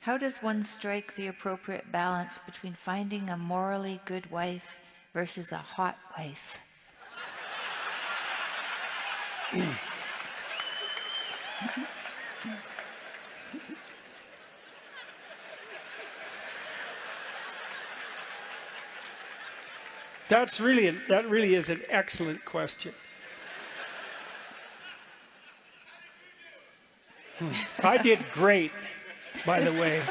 How does one strike the appropriate balance between finding a morally good wife versus a hot wife? That really is an excellent question. I did great, by the way.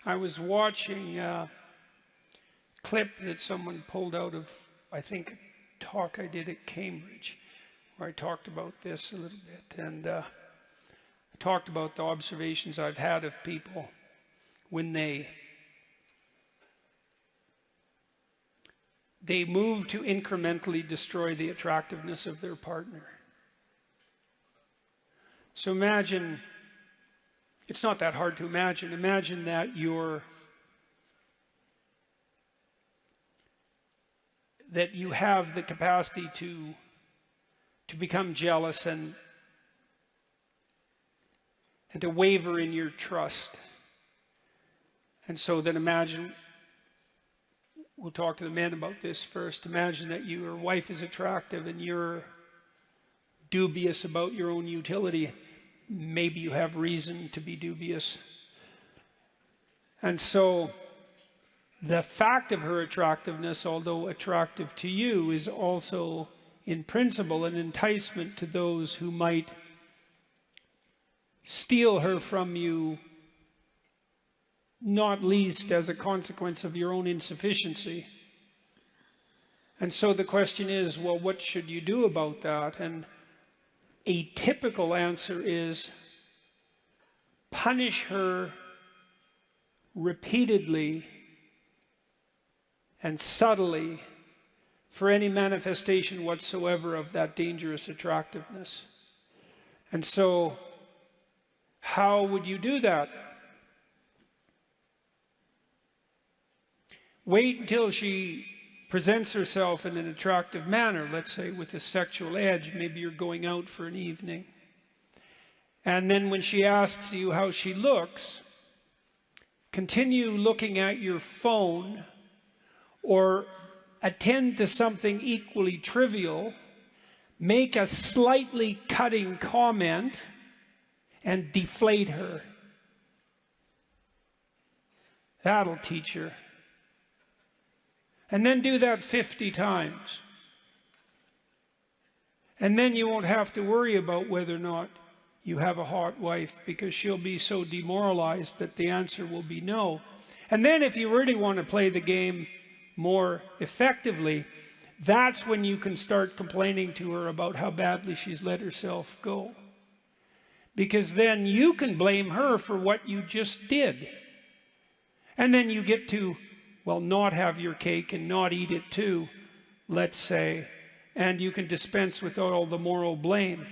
I was watching a clip that someone pulled out of, I think, a talk I did at Cambridge, where I talked about this a little bit. And I talked about the observations I've had of people when they move to incrementally destroy the attractiveness of their partner. So imagine, it's not that hard to imagine. Imagine that you have the capacity to become jealous and to waver in your trust. And so then imagine, we'll talk to the men about this first. Imagine that your wife is attractive and you're dubious about your own utility. Maybe you have reason to be dubious. And so the fact of her attractiveness, although attractive to you, is also in principle an enticement to those who might steal her from you, not least as a consequence of your own insufficiency. And so the question is, well, what should you do about that? And a typical answer is punish her repeatedly and subtly for any manifestation whatsoever of that dangerous attractiveness. And so, how would you do that? Wait until she presents herself in an attractive manner, let's say with a sexual edge. Maybe you're going out for an evening. And then when she asks you how she looks, continue looking at your phone or attend to something equally trivial, make a slightly cutting comment, and deflate her. That'll teach her. And then do that 50 times. And then you won't have to worry about whether or not you have a hot wife, because she'll be so demoralized that the answer will be no. And then if you really want to play the game more effectively, that's when you can start complaining to her about how badly she's let herself go. Because then you can blame her for what you just did. And then you get to, well, not have your cake and not eat it too, let's say, and you can dispense with all the moral blame.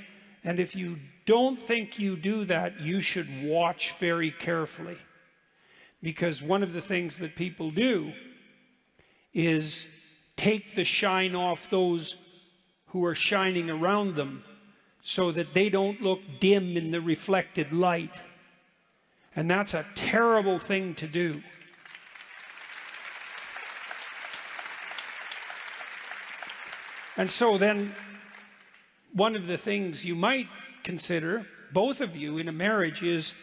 And if you don't think you do that, you should watch very carefully. Because one of the things that people do is take the shine off those who are shining around them so that they don't look dim in the reflected light. And that's a terrible thing to do. And so then, one of the things you might consider, both of you in a marriage, is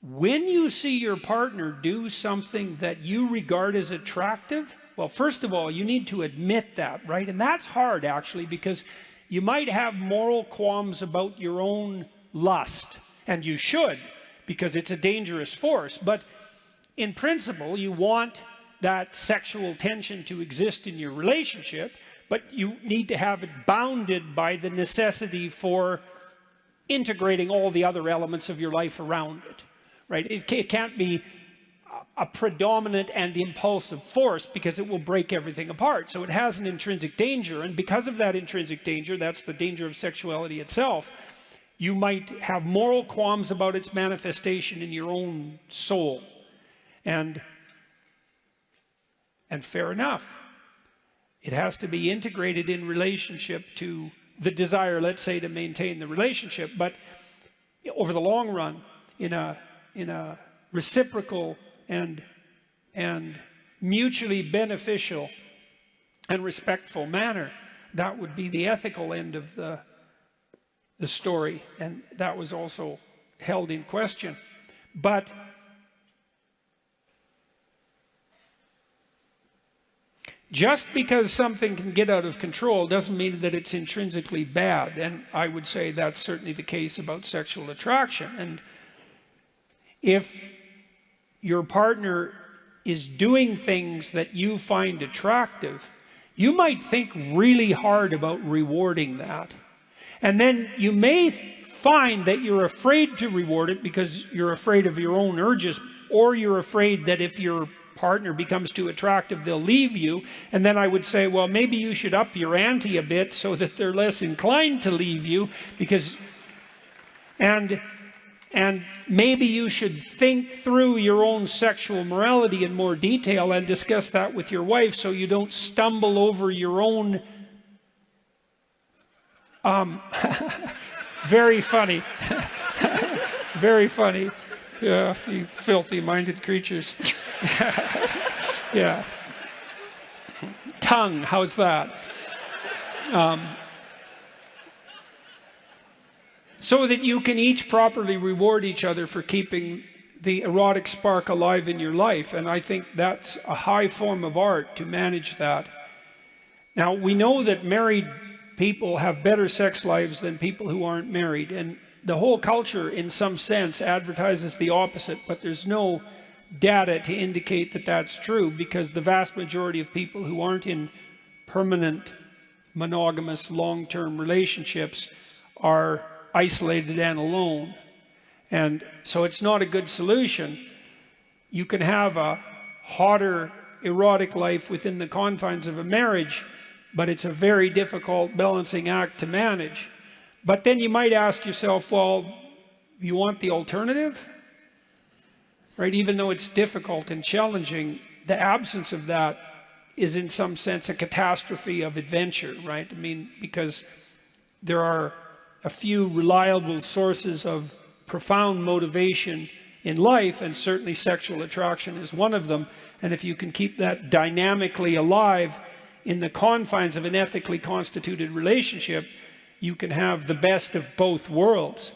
when you see your partner do something that you regard as attractive, well, first of all, you need to admit that, right? And that's hard, actually, because you might have moral qualms about your own lust, and you should, because it's a dangerous force. But in principle, you want that sexual tension to exist in your relationship, but you need to have it bounded by the necessity for integrating all the other elements of your life around it, right? It can't be a predominant and impulsive force, because it will break everything apart. So it has an intrinsic danger, and because of that intrinsic danger, that's the danger of sexuality itself, you might have moral qualms about its manifestation in your own soul. And fair enough. It has to be integrated in relationship to the desire, let's say, to maintain the relationship. But over the long run, in a reciprocal and mutually beneficial and respectful manner, that would be the ethical end of the story, and that was also held in question. But just because something can get out of control doesn't mean that it's intrinsically bad, and I would say that's certainly the case about sexual attraction. And if your partner is doing things that you find attractive, you might think really hard about rewarding that. And then you may find that you're afraid to reward it because you're afraid of your own urges, or you're afraid that if your partner becomes too attractive, they'll leave you. And then I would say, well, maybe you should up your ante a bit so that they're less inclined to leave you, because and maybe you should think through your own sexual morality in more detail and discuss that with your wife so you don't stumble over your own very funny. Very funny. Yeah, you filthy-minded creatures. Yeah. Tongue, how's that? So that you can each properly reward each other for keeping the erotic spark alive in your life. And I think that's a high form of art to manage that. Now, we know that married people have better sex lives than people who aren't married. And the whole culture, in some sense, advertises the opposite, but there's no data to indicate that that's true, because the vast majority of people who aren't in permanent, monogamous, long-term relationships are isolated and alone. And so it's not a good solution. You can have a hotter, erotic life within the confines of a marriage, but it's a very difficult balancing act to manage. But then you might ask yourself, well, you want the alternative? Right? Even though it's difficult and challenging, the absence of that is in some sense a catastrophe of adventure, right? I mean, because there are a few reliable sources of profound motivation in life, and certainly sexual attraction is one of them. And if you can keep that dynamically alive in the confines of an ethically constituted relationship, you can have the best of both worlds.